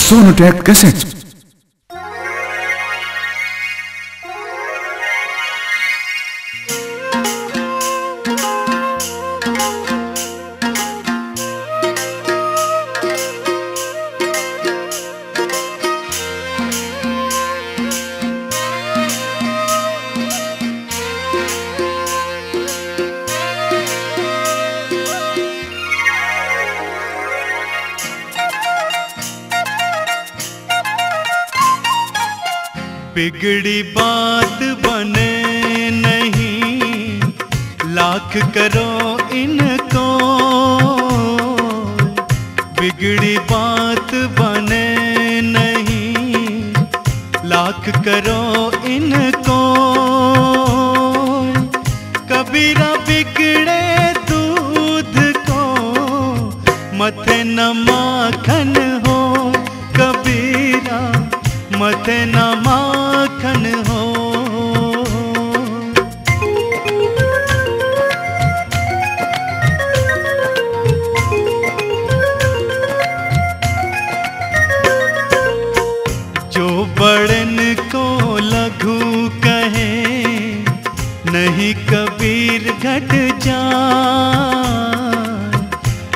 Sonotek cassette. बिगड़ी बात बने नहीं, लाख करो इनको। बिगड़ी बात बने नहीं, लाख करो इनको। कबीरा बिगड़े दूध को, मथे न माखन हो। कबीरा मथे न माखन हो। जो बड़न को लघु कहे, नहीं कबीर घट जाए।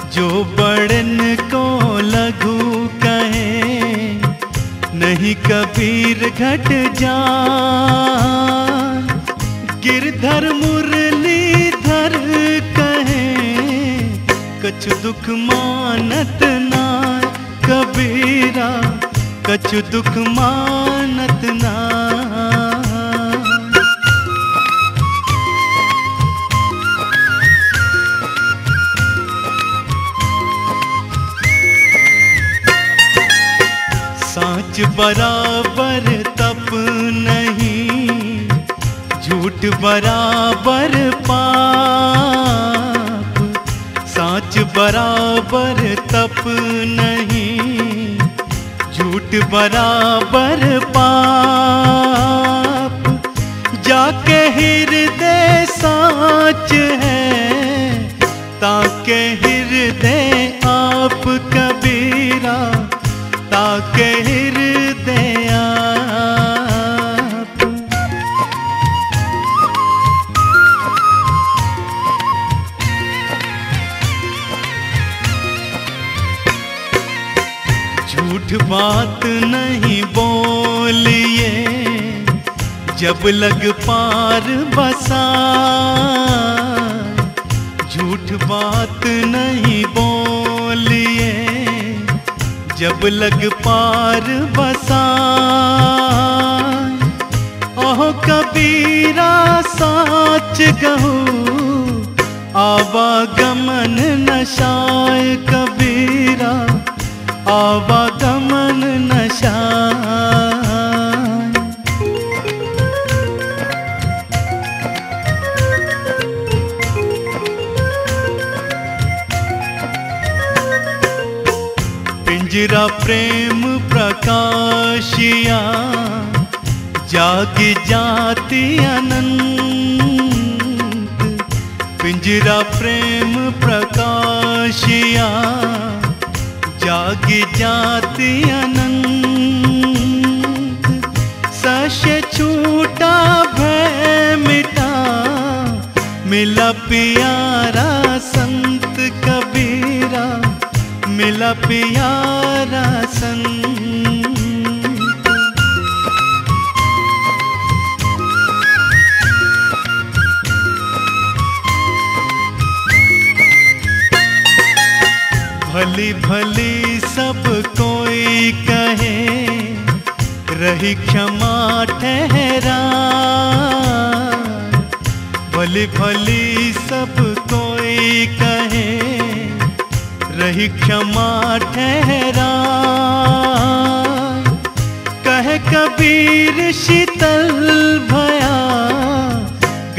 जो बड़न को लघु कहे, नहीं कबीर घट जाए। गिरधर मुरलीधर कहे, कछु दुख मानत नाय। कबीरा कछु दुख मानत नाय। साच बराबर तप नहीं, झूठ बराबर पाप। साच बराबर तप नहीं, झूठ बराबर पाप। जाके हृदय साच है, ताके हृदय आप। कबीरा ताके हृदय आप। झूठ बात नहीं बोलिए, जब लग पार बसा। झूठ बात नहीं बोलिए, जब लग पार बसा। ओह कबीरा साच कहूँ, आवागमन नशाय। कबीरा आवागमन नशाय। पिंजरा प्रेम प्रकाशिया, जागी जाति अनंत। पिंजरा प्रेम प्रकाशिया, जागी जाति अनंत। सस्य छूटा भय मिटा, मिला प्यारा संत। कबीरा मिला प्यारा संत। भली भली सब कोई कहे, रही क्षमा ठहरा। भली भली सब कोई कहे, रही क्षमा ठहरा। कहे कबीर शीतल भया,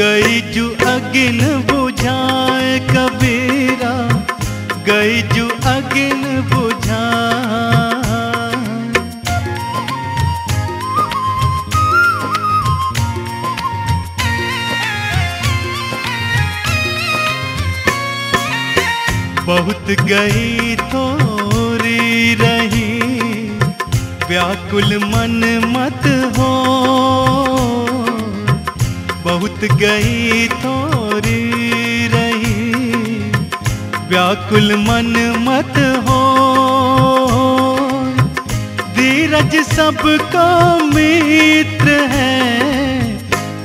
गई जू अगिन बुझाए। कबीरा गई जू अगिन बुझाए। बहुत गई थोड़ी रही, व्याकुल मन मत हो, बहुत गई थोड़ी रही। व्याकुल मन मत हो, धीरज सबको मित्र है,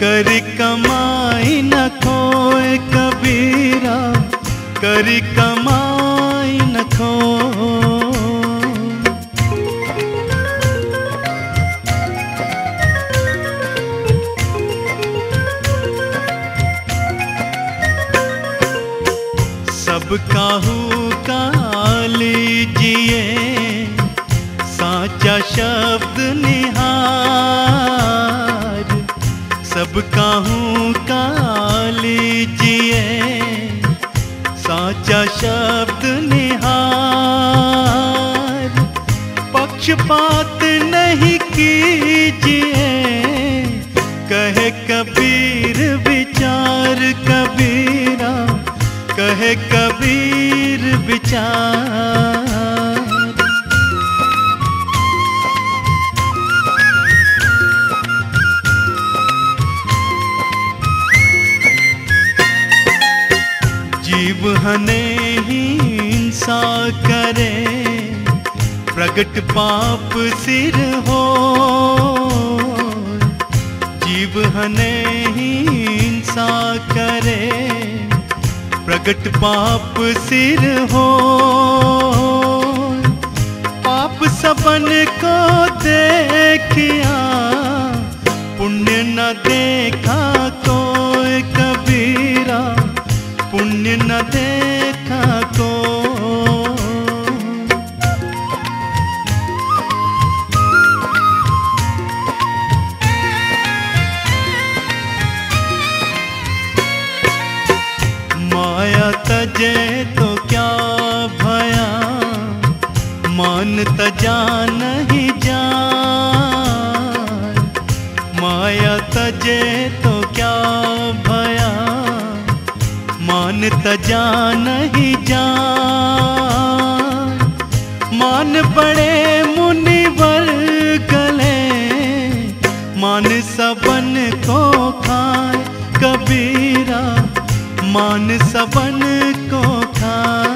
कर कमाई न खोए कबीरा, कर कमाई न खोए। सब काहू का लीजिए साचा शब्द निहार, सब काहू का लीजिए साचा शब्द निहार। पक्षपात नहीं कीजिए, कहे कबीर विचार कबीरा, कहे कबीर विचार। जीव हने हिंसा करे, प्रगट पाप सिर हो। जीव हने हिंसा करे, प्रगट पाप सिर हो। पाप सबन को देखिया, पुण्य न देखा कोई कबीरा, पुण्य न देखा को। माया तजे तो क्या भया, मान तजा नहीं जान। माया तजे तो क्या भया, मान तजा नहीं जान। मान बड़े मुनिवर गले, मान सबन को खाए कबीरा, मान सबन को खाए।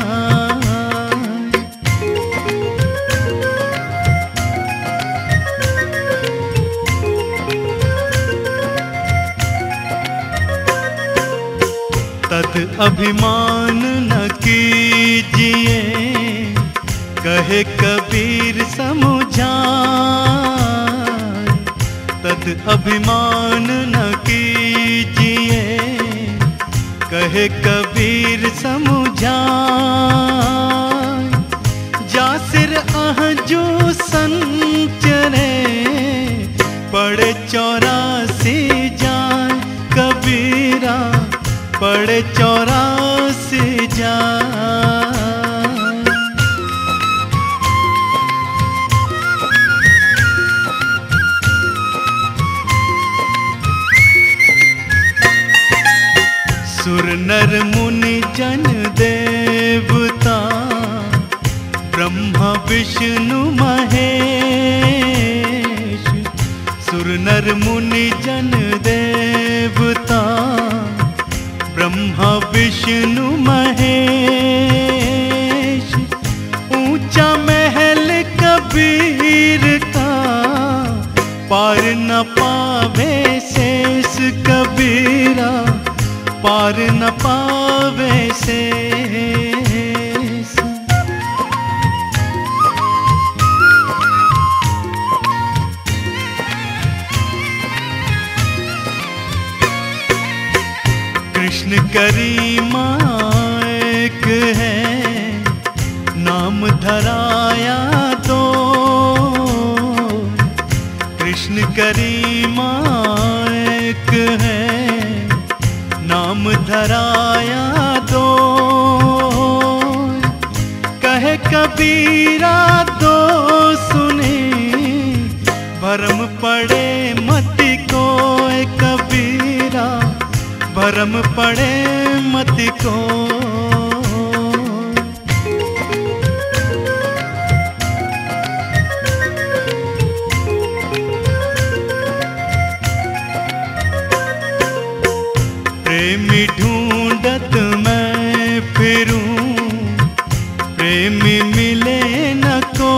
तद अभिमान न कीजिए, कहे कबीर समझाए। तद अभिमान न कीजिए, कहे कबीर समझाए। जा सिर आहजू संचरे, पड़े 84 जाए कबीरा, पड़े 84 जाए। सुर नर मुनि जन देवता, ब्रह्मा विष्णु महेश। सुर नर मुनि जन देवता, ब्रह्मा विष्णु महेश। ऊंचा महल कबीर का, पार न पावे शेष कबीरा, पार न पावे शेष। कृष्ण करीमा एक है, नाम धराया दो। कृष्ण करीमा एक है, नाम धराया दो। कहे कबीरा दो सुने, भरम पड़े मति को कबीरा, भरम पड़े मति को। प्रेमी मिले न को,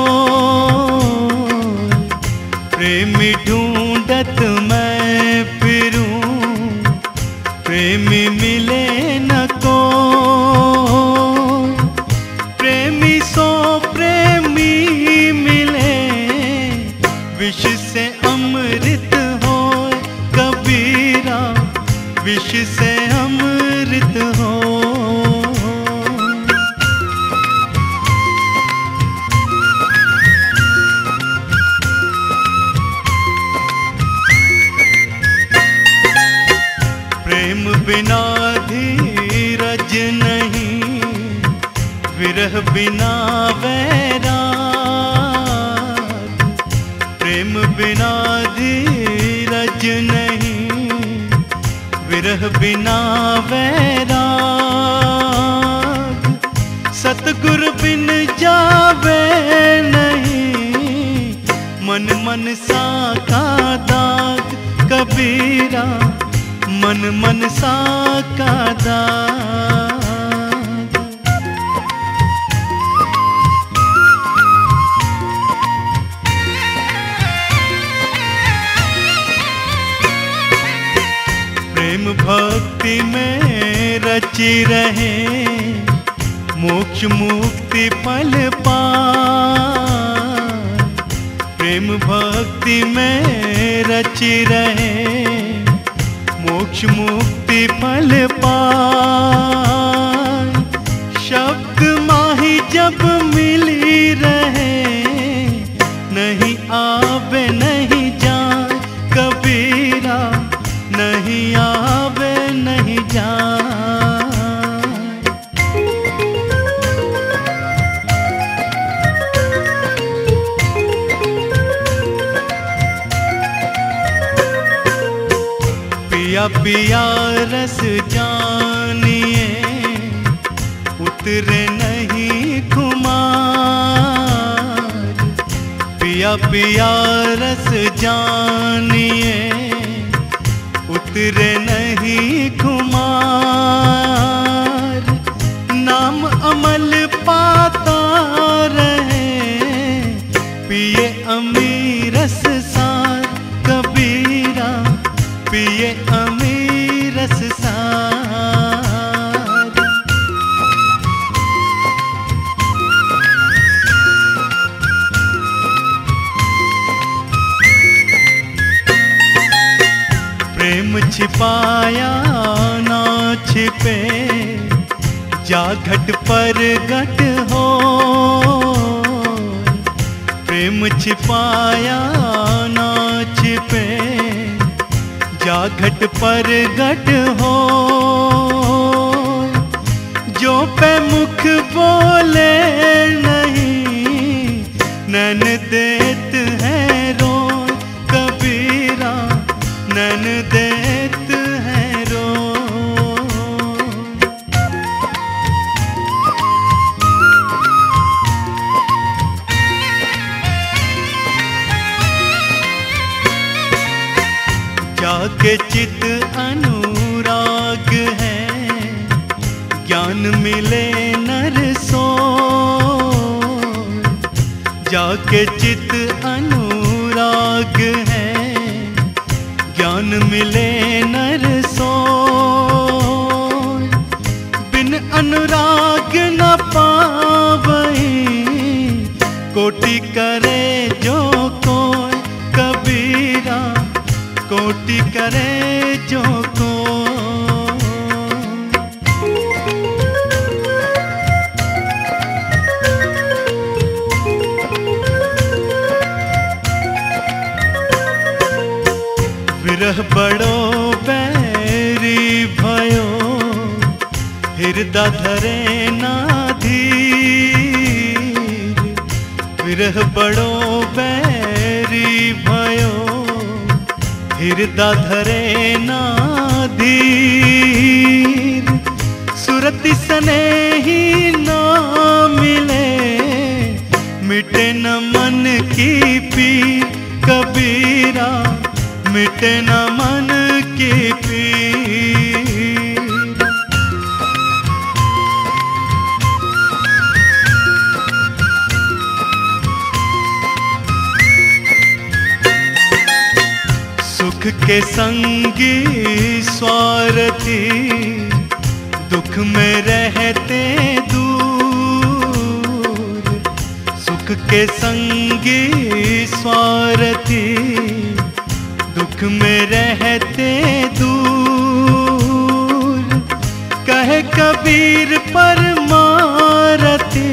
प्रेमी ढूंढत मैं फिरूं, प्रेमी मिले न को। प्रेमी सो प्रेमी मिले, विष से अमृत हो कबीरा, विष से अमृत हो। प्रेम बिना धीरज नहीं, विरह बिना वैराग, प्रेम बिना धीरज नहीं, विरह बिना वैराग। सतगुरु बिन जावे नहीं, मन मन सा का दाग कबीरा, मन मन सा का दाग। प्रेम भक्ति में रची रहे, मोक्ष मुक्ति फल पाए। प्रेम भक्ति में रची रहे, मोक्ष मुक्ति फल पाए। शब्द माही जब मिली रहे, नहीं आवे नहीं जाए कबीरा, नहीं आवे नहीं जाए। पिया पिया रस जानिए, उतरे नहीं खुमार। पिया पिया रस जानिए, उतरे नहीं खुमार। नाम अमल पाता रहे, पिए अमीरस सार कबीरा, पिए अमीरस सार। प्रेम छिपाया ना छिपे, जा घट पर घट हो। प्रेम छिपाया ना छिपे, जा घट पर घट हो। जो पे मुख बोले नहीं, नैन देत है रो कबीरा, नैन देत है रो। जाके चित अनुराग है, ज्ञान मिले नर सो। जाके चित अनुराग है, ज्ञान मिले नर सो। बिन अनुराग न पावई, कोटि करे जो कोई कबीरा, कोटि करे जो को। विरह बड़ो बैरी भयो, हृदय धरे ना धीर। विरह बड़ो बैरी भयो, हृदय धरे ना धीर। सुरति स्नेही ना मिले, मिटे न मन की पीर कबीरा, मिटे न मन की पीर। सुख के संगी स्वार्थी दुख में रहते दूर। सुख के संगी स्वार्थी दुख में रहते दूर। कहे कबीर परमारती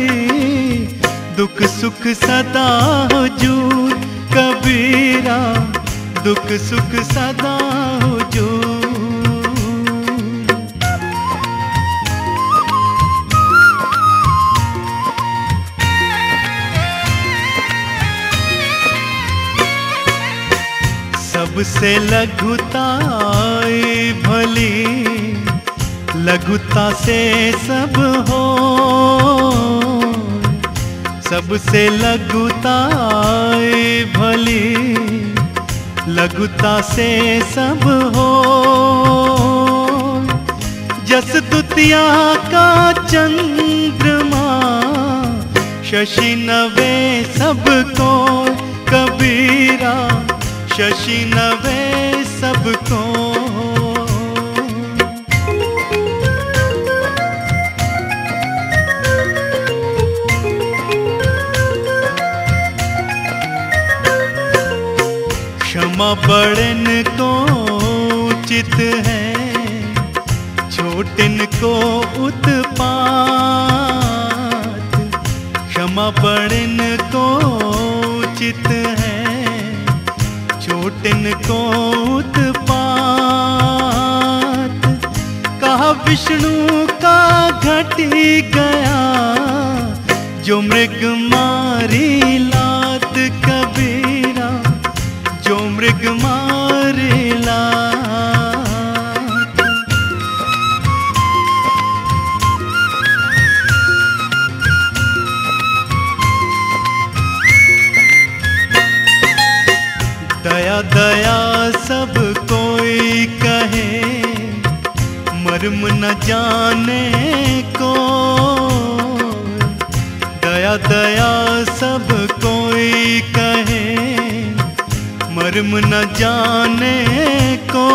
दुख सुख सदा हुजूर। कबीरा दुख सुख सदा हुजूर। सबसे लघुताई भली लघुता से सब हो। सबसे लघुताई भली लघुता से सब हो। जस दुतिया का चंद्रमा शशि नवे सबको। कबीरा शशि नवे सबको। क्षमा बड़न को उचित है छोटन को उत्पात। क्षमा बड़न को उचित है छोटन को उत्पात। कहा विष्णु का घटी गया जो मृग मारी लात। कबीरा जो मृग मारी लात। दया दया सब कोई कहे मर्म न जाने को। दया दया सब कोई कहे मर्म न जाने को।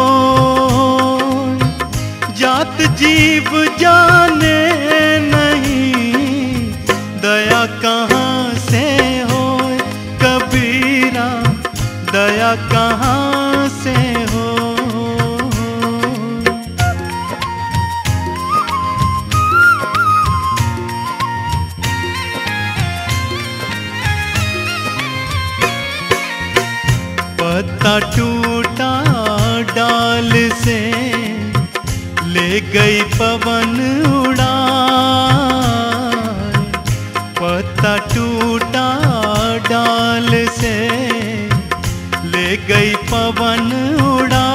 जात जीव जाने नहीं दया कहाँ से हो। कबीरा दया कहाँ से हो। पत्ता टूटा डाल से ले गई पवन उड़ा। पत्ता टूटा डाल से ले गई पवन उड़ा।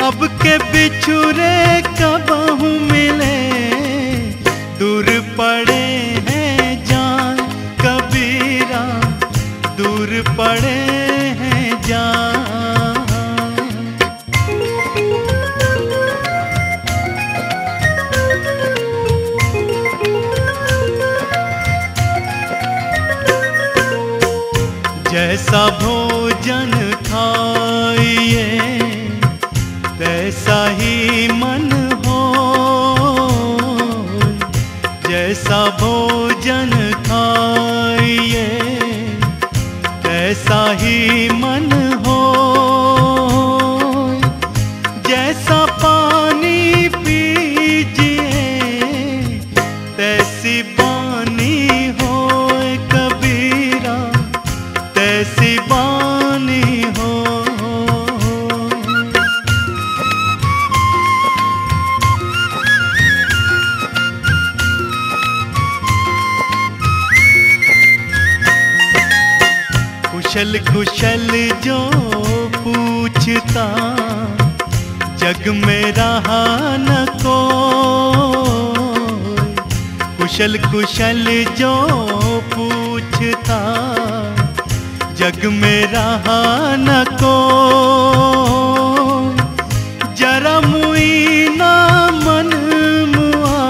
अब के बिछुरे कबहू मिले दूर पड़े हैं जान। कबीरा दूर पड़े हैं जान। जैसा भोजन खाइए तैसा ही मन हो। जैसा भोजन खाइए तैसा ही मन हो। जैसा पानी पीजिए तैसी बानी हो। कबीरा तैसी बानी हो। कुशल कुशल जो पूछता जग में रहा न कोई। कुशल कुशल जो पूछता जग में रहा न कोई। जरा मुई ना मन मुआ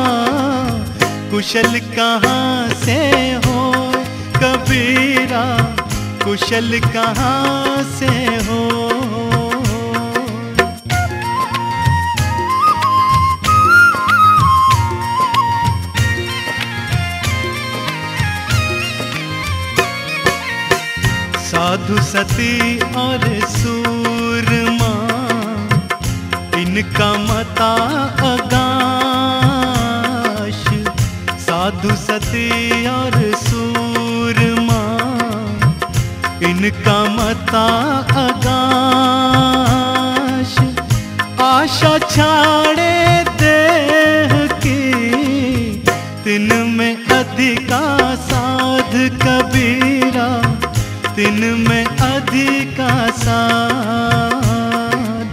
कुशल कहाँ से हो। कबीरा कुशल कहाँ से हो। साधु सती और सूरमा इनका मता आकाश। साधु सती और सूरमा इनका मता आकाश। आशा छाड़े देह की तिन में अधिका साध कबीरा, तिन में अधिका साध।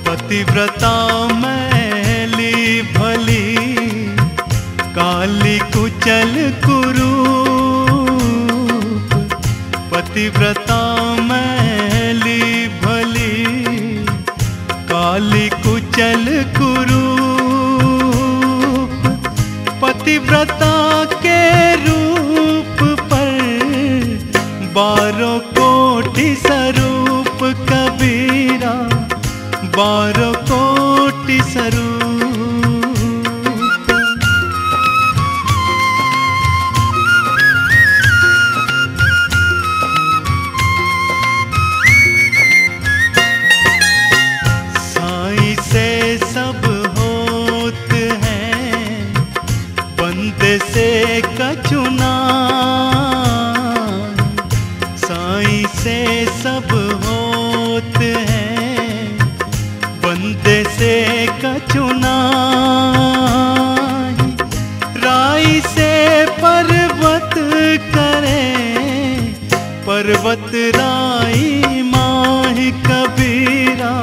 पतिव्रता मैली भली काली कुचल कुरूप। पतिव्रता मैली भली काली कुचल कुरूप। पतिव्रता के रूप पर 12 कोटि स्वरूप कबीरा, 12 कोटि स्वरूप। साईं से सब होत हैं, बंदे से कछु नाहीं। साईं से सब होत हैं, बंदे से कछु नाहीं। राई से पर्वत करे, पर्वत राई माहि कबीरा,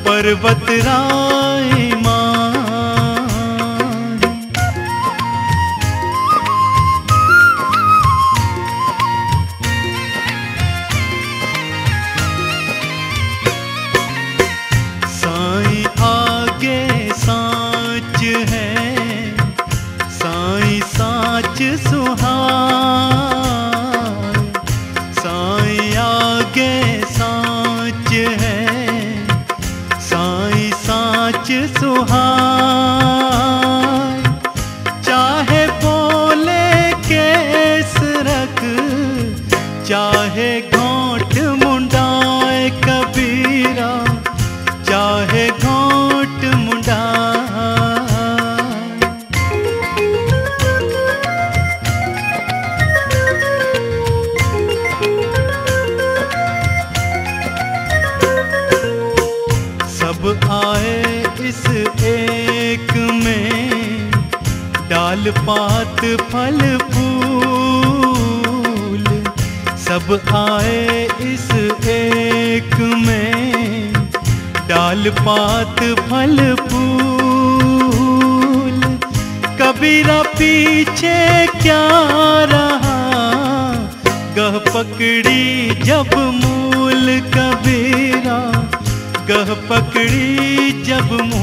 पर्वत राई माहि। साईं आगे साँच है, साईं साँच सुहाए। साईं आगे साँच है, साईं साँच सुहाए। चाहे बोले केस रख, चाहे घोंट मुंडाए कबीरा, चाहे घोंट मुंडाए। सब आए इस एक में, डाल पात फल फूल। सब आए इस एक में, डाल पात फल फूल। कबीरा पीछे क्या रहा, गह पकड़ी जब मूल कबीरा, गह पकड़ी जब मूल।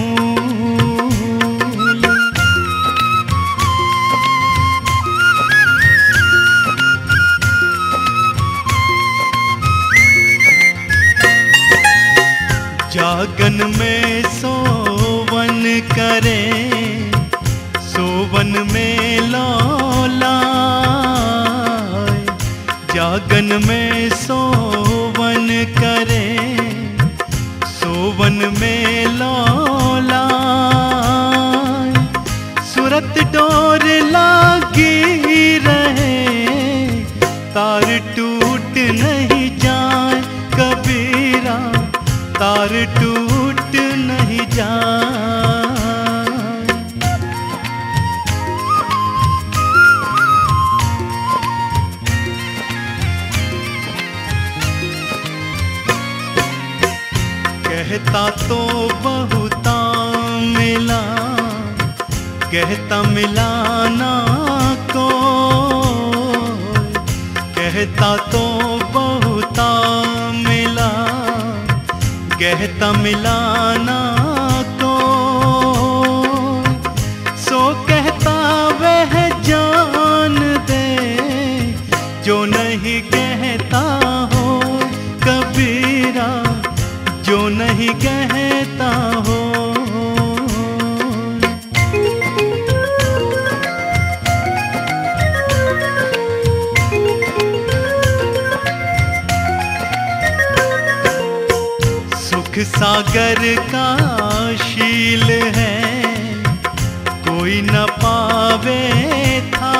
जागन में सोवन करे, सोवन में लौलाए। जागन में सोवन करे, सोवन में लौलाए। सुरत डोर लागी रहे, तार टूट नहीं जाए कबीरा, तार टूट नहीं जाए। कहता तो बहुता मिला, कहता मिला ना को। कहता तो बहुता मिला, कहता मिलाना को, सो कहता वह जान दे जो नहीं कहता हो कबीरा, जो नहीं कहता हो। सुख सागर का शील है कोई न पावे था,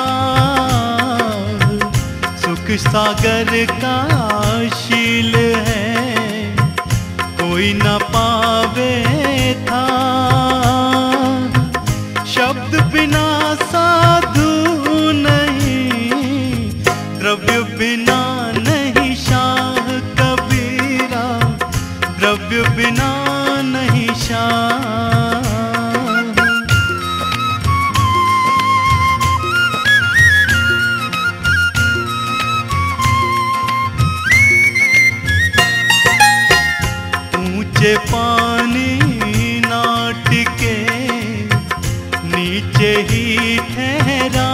सुख सागर का शील है कोई न पावे था। शब्द बिना साधु नहीं, द्रव्य बिना नहीं शाह कबीरा, द्रव्य बिना नहीं शाह। ऊंचे पानी ना टिके नीचे ही ठहरा,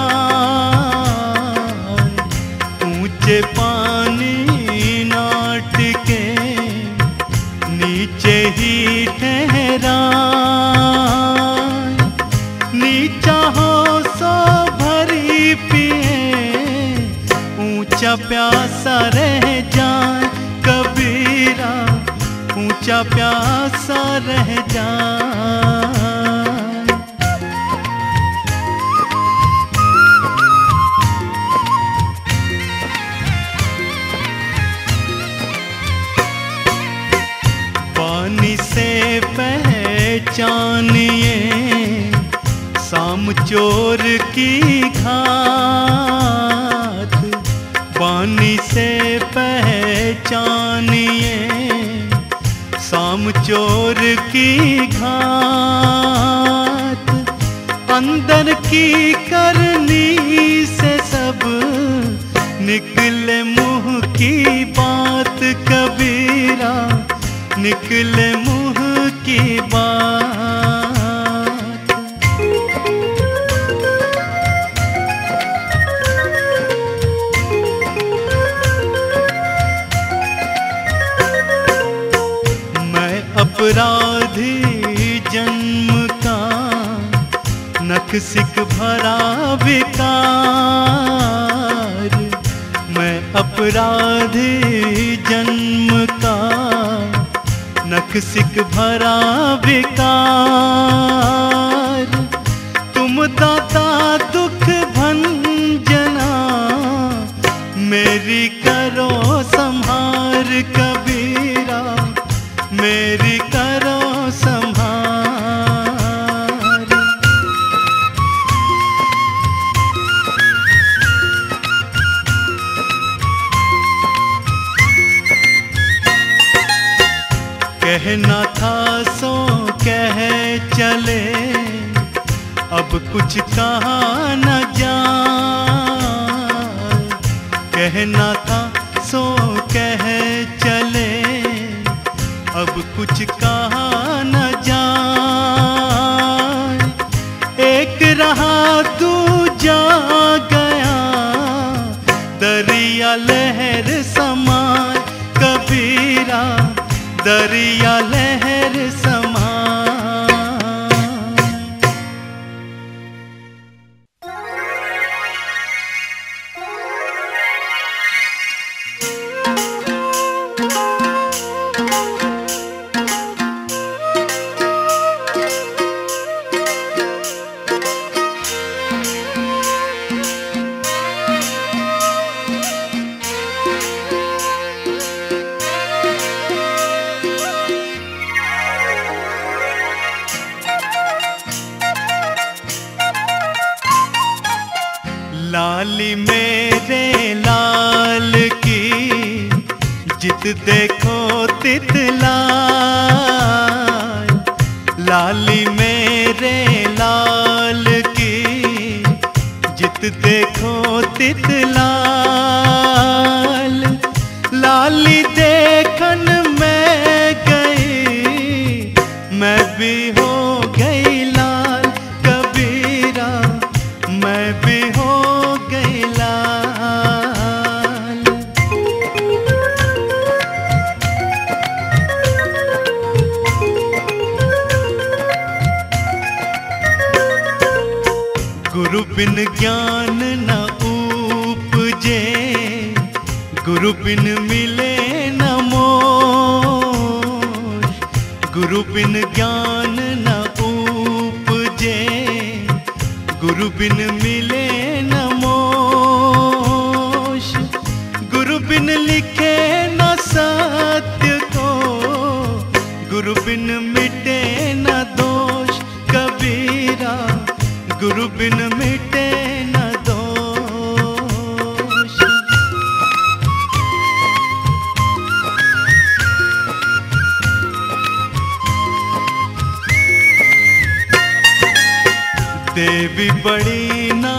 ऊंचे पानी ना टिके नीचे ही ठहरा। नीचा हो सो भरी पिए, ऊंचा प्यासा रह जाए कबीरा, ऊंचा प्यासा रह जाए। पानी से पहचानिए साम चोर की घात, पानी से पहचानिए साम चोर की घात। अंदर की करनी से सब निकले मुंह की बात कबीरा, निकले मुंह की बात। मैं अपराधी जन्म का नख सिक भरा विकार, मैं अपराधी जन्म का नख सिक भरा विकार। तुम दाता दुख भंजना मेरी करो संहार कबीरा, मेरी करो संहार। कहना था सो कह चले, अब कुछ कहा न जाए। कहना था सो कह चले, अब कुछ कहा न जाए। एक रहा दूजा गया, दरिया लहर समान कबीरा, दरिया लहर समान। लाली मेरे लाल की जित देखो तितलाय, लाली मेरे लाल की जित देखो तितलाल। लाली देखन में गई बिन ज्ञान न उपजे, गुरु बिन मिले न मोक्ष। गुरु बिन ज्ञान न उपजे, गुरु बिन मिले न मोक्ष। गुरु बिन लिखे न सत्य को, गुरु बिन मिटे न दोष। कबीरा गुरु बिन मिटे न दोष। देवी बड़ी ना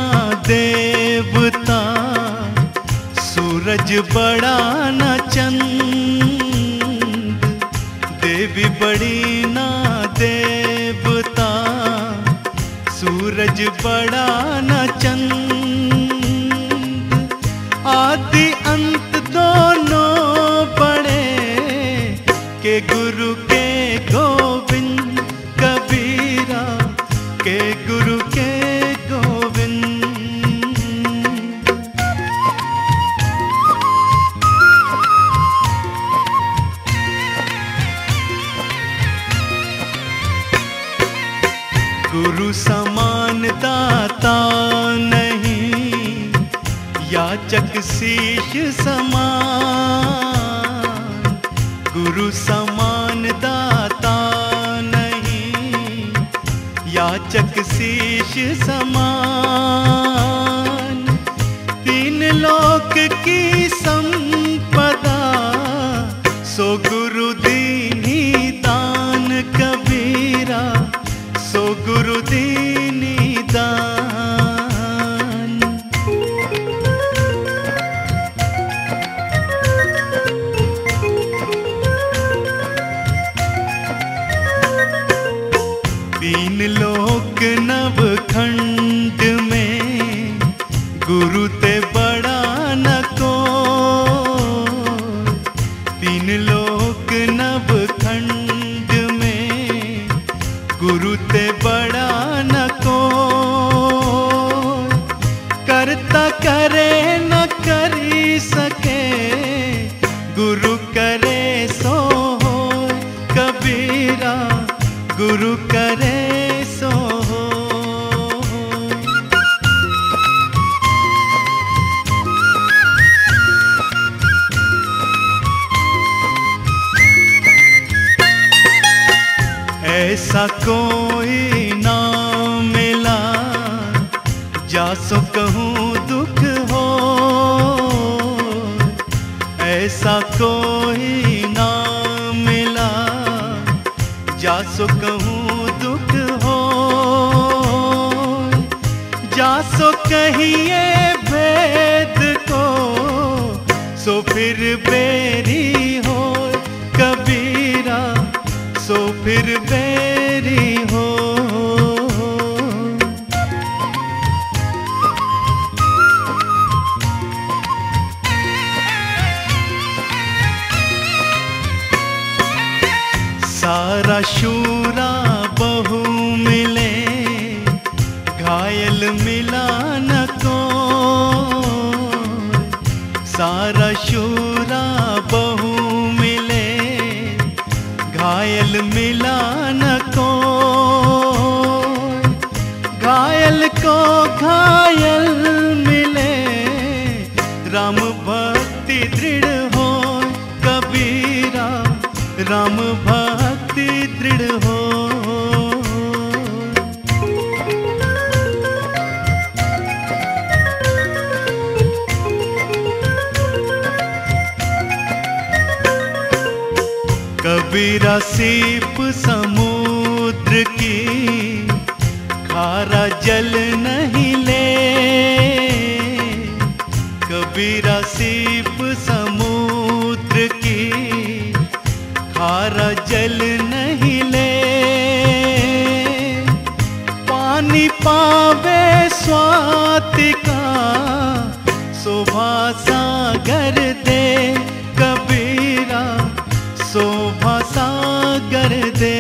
देवता, सूरज बड़ा न चंद। देवी बड़ी ना देवता, सूरज बड़ा न चंद। आदि अंत दोनों बड़े, के गुरु के गोविंद। कबीरा के गुरु के गोविंद। गुरु समान दाता नहीं, याचक शीश समान। गुरु समान दाता नहीं, याचक शीश समान। तीन लोक की संपदा, सो गुरु दीनी दान। कबीरा सो गुरु दीनी दान। तीन लोक नवखंड में, गुरु ते बड़ा न कोई। तीन लोक नवखंड में, गुरु ते बड़ा न कोई। करता करे न करी सके, गुरु करे सो होय। कबीरा गुरु करे सो होय। ऐसा कोई ना मिला, जासो कहूँ दुख हो। ऐसा कोई ना मिला, जासो कहूँ दुख हो। जासो कहिए भेद को, सो फिर बेरी हो। कबीरा सो फिर बेरी हो। सारा शूरा बहु मिले, घायल मिला न कोई। सारा शूरा बहु मिले, घायल मिला न कोई। घायल को घायल मिले, राम भक्ति दृढ़ हो। कबीरा राम भक्ति दृढ़ हो। कबीरा सीप समुद्र की, खारा जल नहीं ले। कबीरा सीप समुद्र की, खारा जल नहीं ले। पानी पावे स्वातिका, शोभा सागर दे। कबीरा शोभा सागर दे।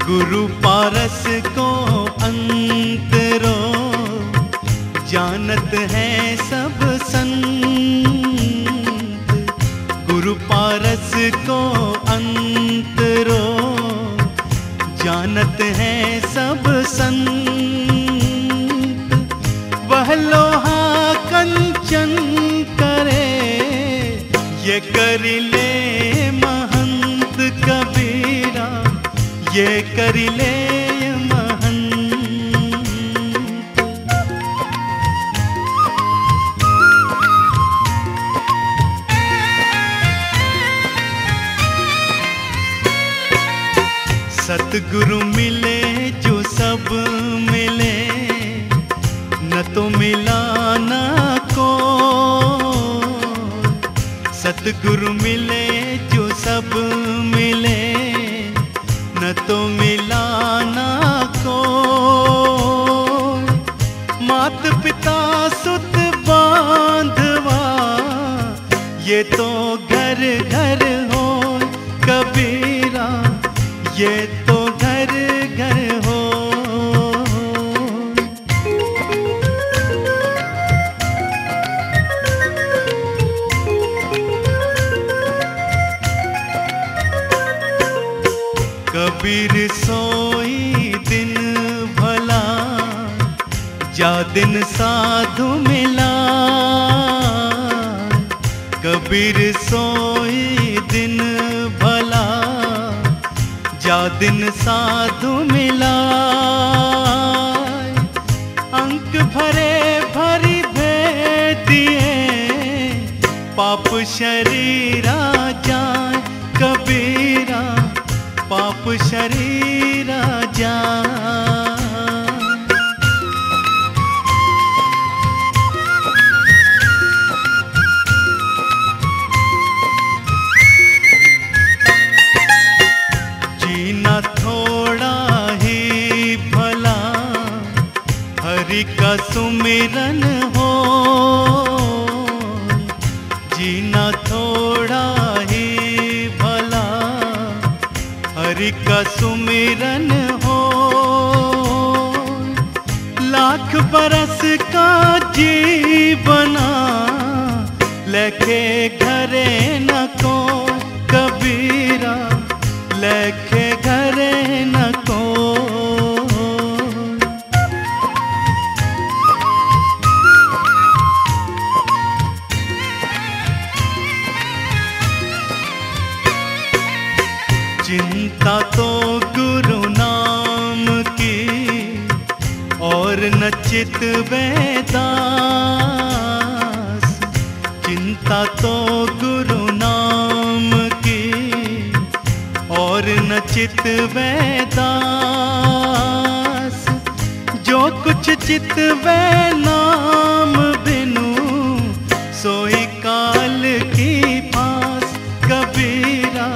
गुरु पारस को अंतरो जानत है सब संत। गुरु पारस को अंतरो जानत है सब संत। वह लोहा कंचन करे ये कर ले महंत कबीरा, ये कर ले महंत। सतगुरु मिले जो सब मिले, न तो मिला न को। सतगुरु मिले जो सब मिले, न तो मिला न को। मात पिता सुत बांधवा ये तो घर घर हो कबीरा, ये तो घर घर हो। कबीर सोई दिन भला, जा दिन साधु मिला। कबीर सोई दिन भला, जा दिन साधु मिला। अंक भरे भरी भेदिए, पाप शरीरा जाए कबीरा, पाप शरीरा जाए। जीना थोड़ा ही भला, हरि का सुमिरन हो। जीना थोड़ा ही भला, हरि का सुमिरन हो। लाख बरस का जीवना, लेखे घरे न को कबीरा, लेखे घरे न को। चिंता तो गुरु नाम की, और न चित वेदास। चिंता तो गुरु नाम की, और न चित वेदास। जो कुछ चित वे नाम बिनु, सोई काल की पास कबीरा,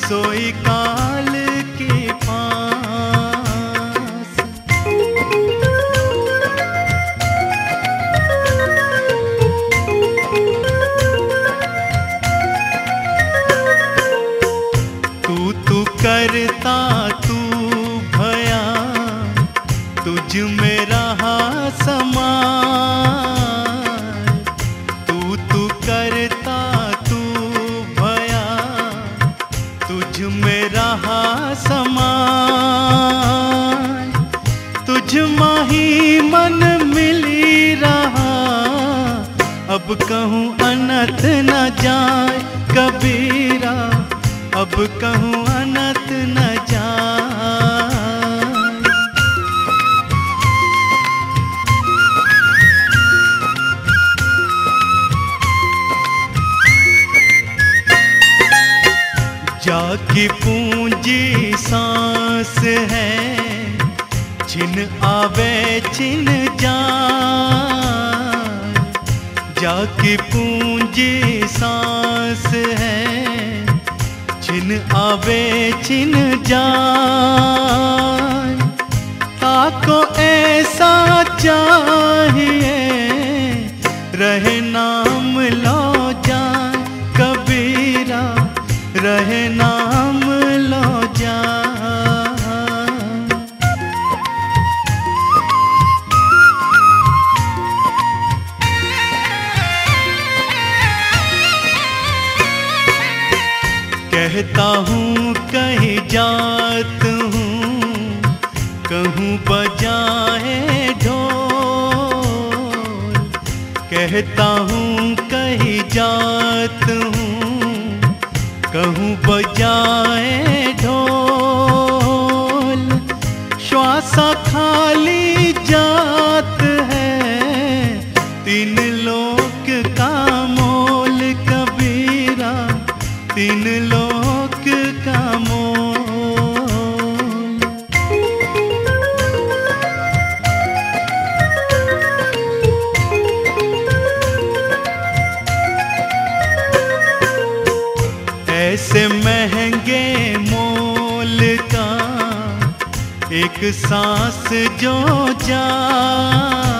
सोई काल के पास। तू करता तू भया, तुझ में रहा समान। तू करता तू भया, तुझ में रहा समान। तुझ माही मन मिली रहा, अब कहूँ अनत न जाए कबीरा, अब कहूँ अनत न जाए। जाकी पूंजी सांस है, छिन आवे छिन जाए। जाकी पूंजी सांस है, छिन आवे छिन जाए। ताको ऐसा चाहिए, रहे नाम लो जाए कबीरा, रहे नाम लो जाए। कहता हूँ कहीं जात हूँ, कहूँ बजाए ढोल। श्वासा खाली जात है, तीन लोक का मोल कबीरा, तीन लोक का मोल। ऐसे महंगे मोल का एक सांस जो जाए,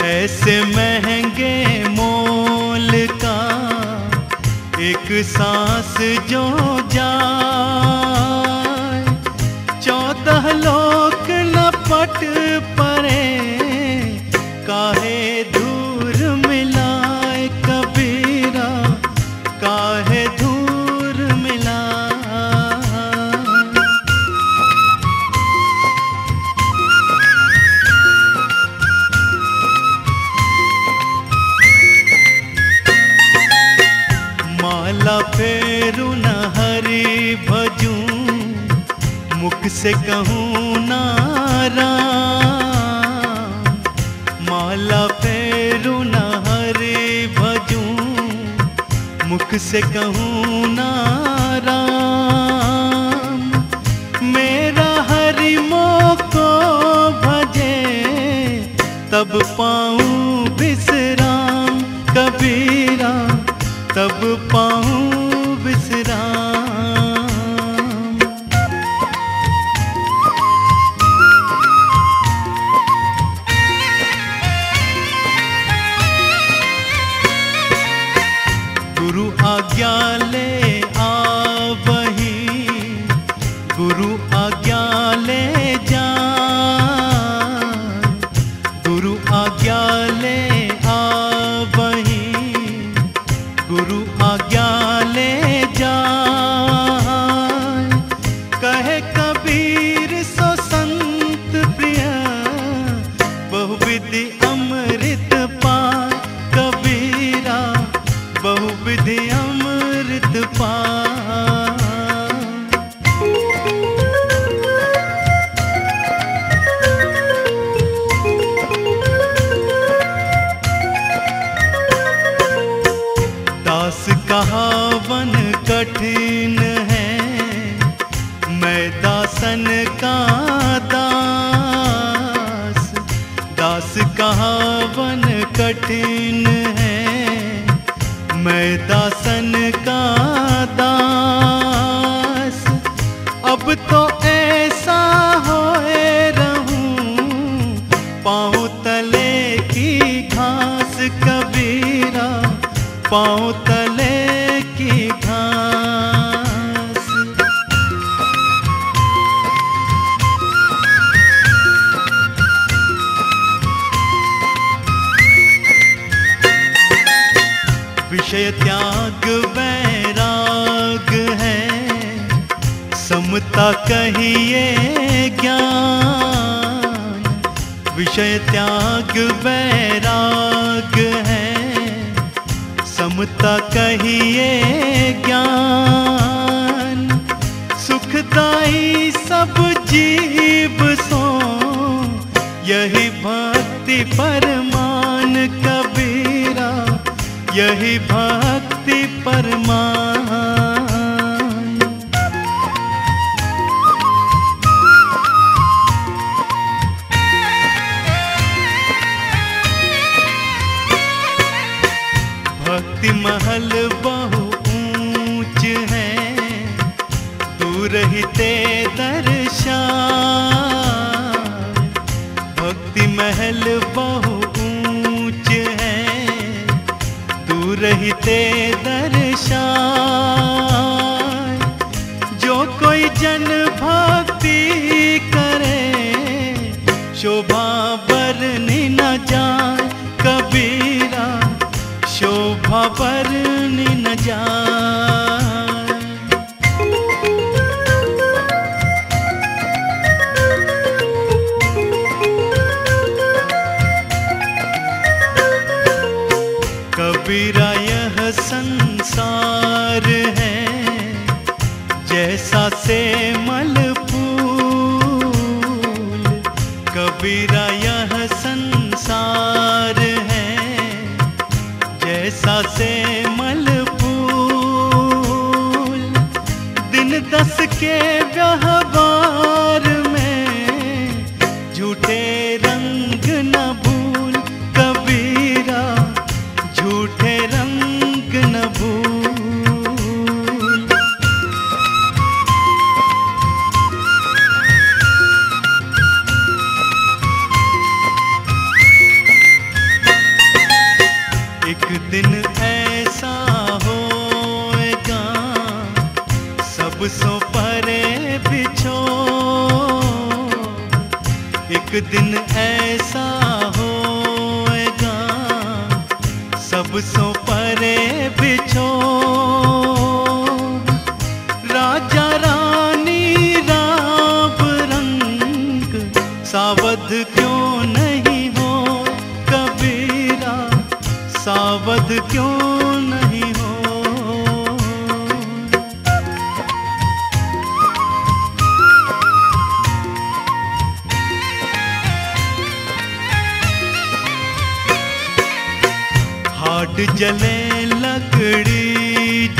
ऐसे महंगे मोल का एक सांस जो जाए। 14 लोक न पट पड़े, काहे दूर मिलाए कबीरा, काहे दूर मिला। माला फेरू न हरि भजूं, मुख से कहूँ ना राम। माला फेरू न हरि भजूं, मुख से कहूँ ना राम। मेरा हरि मोको भजे, तब पाऊँ विश्राम कबीरा, तब पाऊँ विश्राम। गुरु आज्ञा ले आवहीं, गुरु आज्ञा ले जान। गुरु आज्ञा ले आवहीं, गुरु आज्ञा ले जान। कहे कबीर सो संत प्रिय, बहुविधि अमृत पाए कबीरा, बहुविधि अमृत पाए। दास कहावन कठिन है, मैं दासन का दास। दास कहावन कठिन है, मैं दासन का दास। अब तो ऐसा होए रहूं, पाँव तले की घास कबीरा, पाँव तले की घास। विषय त्याग वैराग है, समता कहिए ज्ञान। विषय त्याग वैराग है, समता कहिए ज्ञान। सुखदाई सब जीव सो, यही भक्ति परमान कबीरा, यही भक्ति परमान। भक्ति महल बहु ऊंच है, दूर रहते दर्शन। भक्ति महल बहु ऊंच है, दूर रहते दर्शन। जो कोई जन भक्ति करे, शोभा बरनी न जाए कबीरा, शोभा बरनी न जाए। जैसा से मलफूल कबीरा यह संसार है, जैसा से मलफूल दिन दस के व्यवहार में झूठे रंग न भूल कबीरा, झूठे रंग न भूल। एक दिन ऐसा होएगा सब सो परे बिछो, एक दिन ऐसा होएगा सब सो परे बिछो। राजा रानी राव रंग सावध क्यों नहीं हो कबीरा, सावध क्यों नहीं हो। हाड जले लकड़ी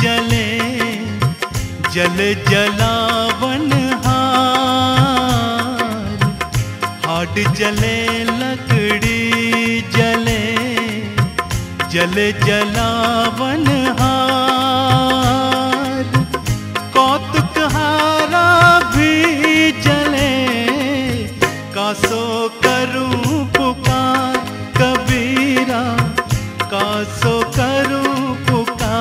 जले, जल जलावन हार, हाड जले लकड़ी जले, जल जलावन हार। कौतुक हारा भी जले, कासो करूं पुकार कबीरा, कासो करूं पुकार।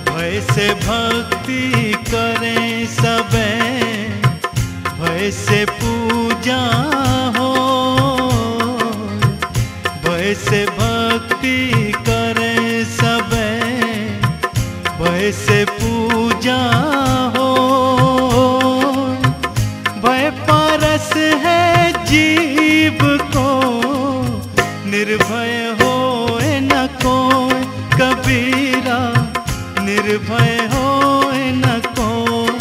भय से भक्ति करें सबे, भय से पूजा हो, भय से भक्ति करें सबे, भय से पूजा हो। भय पारस है जीव को, निर्भय होए न कोई कबीरा, निर्भय होए न कोई।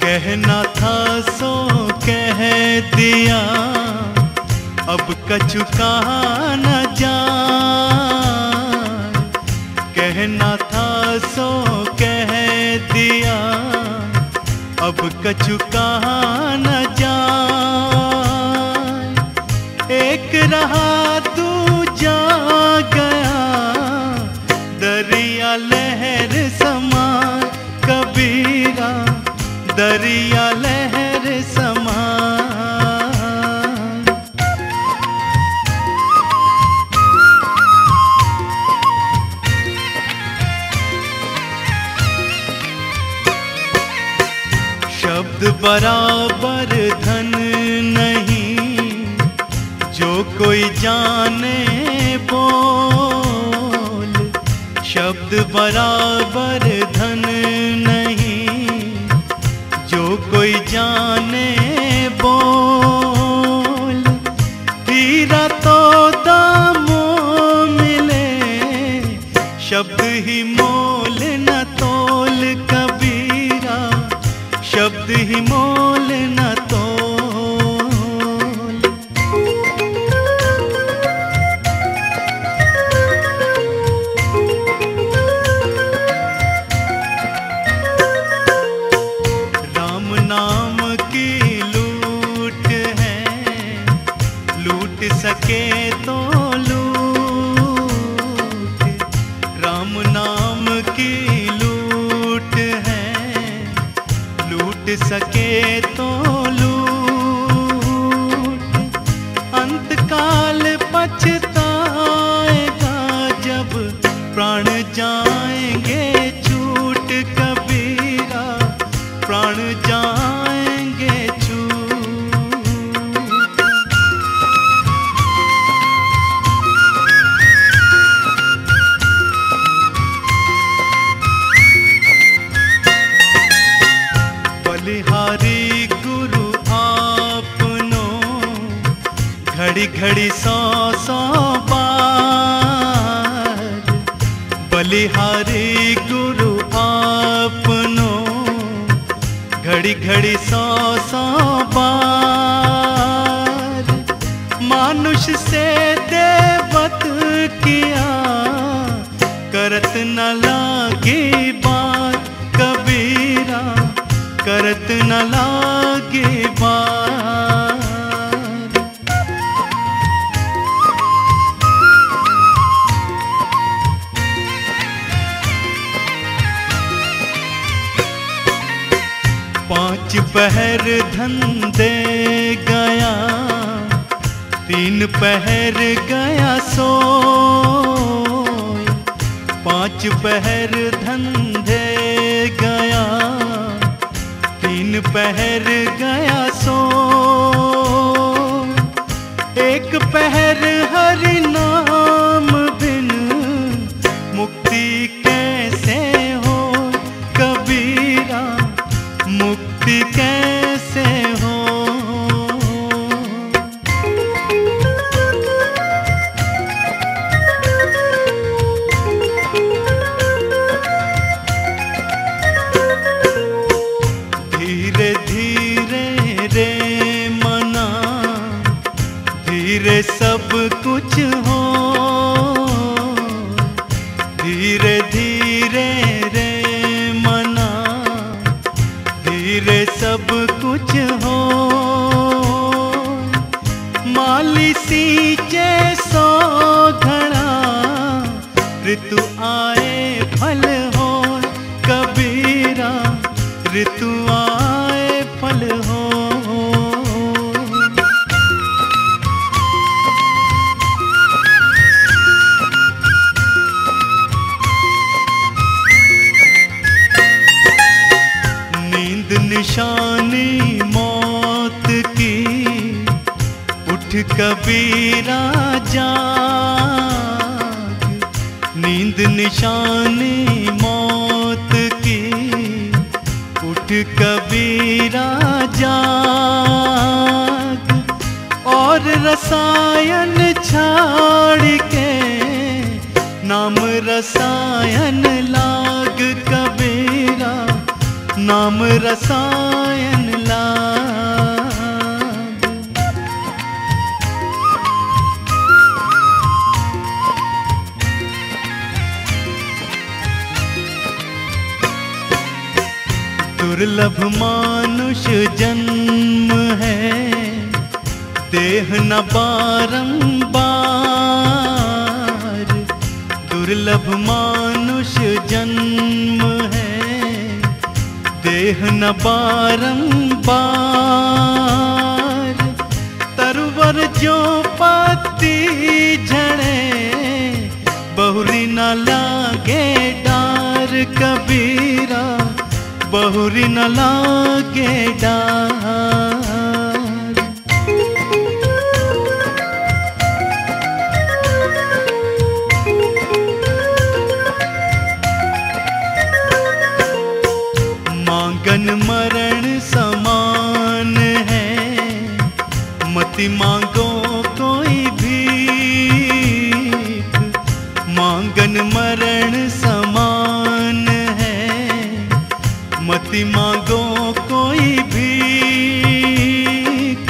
कहना था सो कह दिया, अब कछु कहा न जाए। कहना था सो कह दिया, अब कछु कहा न जाए। एक रहा दूजा गया, दरिया लहर समान कबीरा, दरिया लहर समान। शब्द बराबर धन नहीं, जो कोई जाने बोल। शब्द बराबर धन नहीं, जो कोई जाने बोल। हीरा तो दामों मिले, शब्द ही मोल न तोल कबीरा, शब्द ही मोल न तोल। राम नाम की लूट है, लूट सके तो लूट। राम नाम सौ बार। बलिहारी गुरु आपनो घड़ी घड़ी सौ सौ बार। मानुष से देवत किया करत न लागे बात कबीरा, करत न लागे बात। पांच पहर धंधे गया, तीन पहर गया सोय। पांच पहर धंधे गया, तीन पहर गया सोय। एक पहर हरि नाम बिन मुक्ति कैसे हो कबीरा, मुक्ति कैसे हो। धीरे धीरे रे मना, धीरे सब कुछ हो। धीरे धीरे रे मना, धीरे सब कुछ हो। माली सींचे सौ घड़ा, ऋतु आए फल हो कबीरा, ऋतु आए फल हो। नींद निशानी मौत की, उठ कबीरा जाग। नींद निशानी मौत की, उठ कबीरा जाग। और रसायन छाड़ के नाम रसायन लाग कबीरा, नाम रसायन लाग। दुर्लभ मानुष जन्म है, देह न बारंबार। दुर्लभ मानुष जन्म है, देह न बारंबार। तरवर जो पत्ती झड़े, बहुरी न लागे डार कबीरा, बहुरी न लागे डार। मांगन मरण समान है, मति मांगो कोई भीख। मांगन मरण समान है, मति मांगो कोई भीख।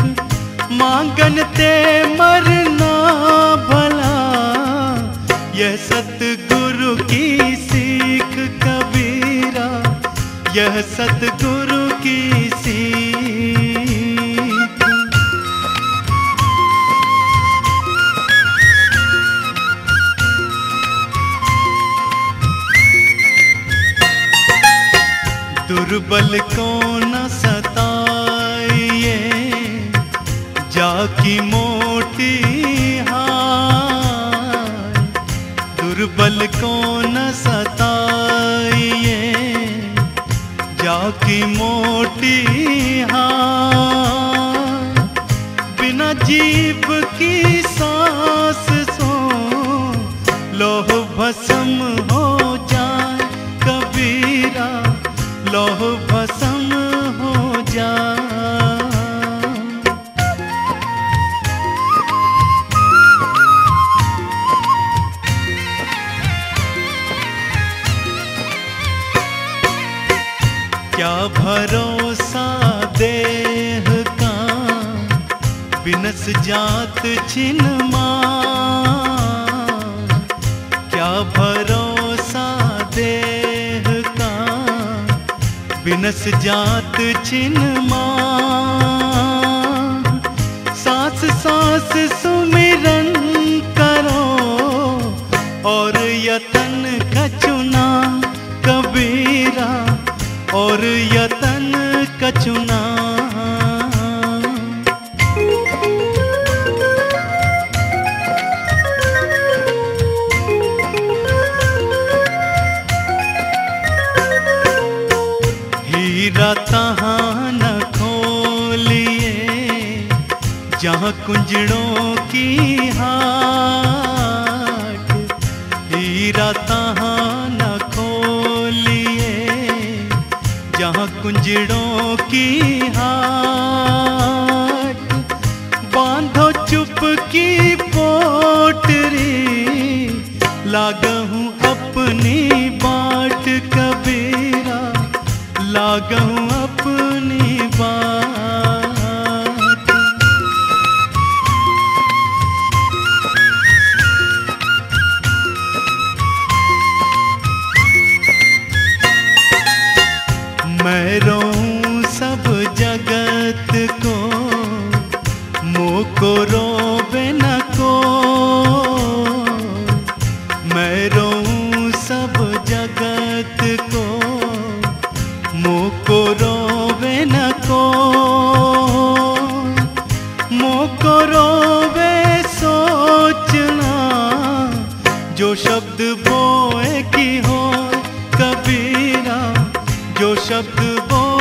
मांगन ते मरना भला, यह सतगुरु की सीख कबीरा, यह सतगुरु की सीख। दुर्बल को न सताइए, जाकी मोटी हाय। दुर्बल को न सताइए, जाकी मोटी हाय। बिना जीव की सांस सो लोह भस्म हो जाए कबीरा, लोह भस्म हो जाए। जात छिन माँ, क्या भरोसा देह का, बिनस जात छिन माँ। सांस सांस सुमिरन करो और यतन कचुना कबीरा, और यतन कचुना। हीरा तहाँ न खोलिए जहाँ कुंजड़ों की हाट, हीरा तहाँ न खोलिए जहाँ कुंजड़ों की हाट। बांधो चुप की पोटरी, लागहूँ अपनी बाट कबीरा, लागहूँ अपनी बात। मैं रोऊं सब जगत को, मोको रोवे न को। मैं रोऊं सब जगत को, मोको रोवे न को। मोको रोवे सोचना, जो शब्द बोए की हो कबीरा, जो शब्द बोए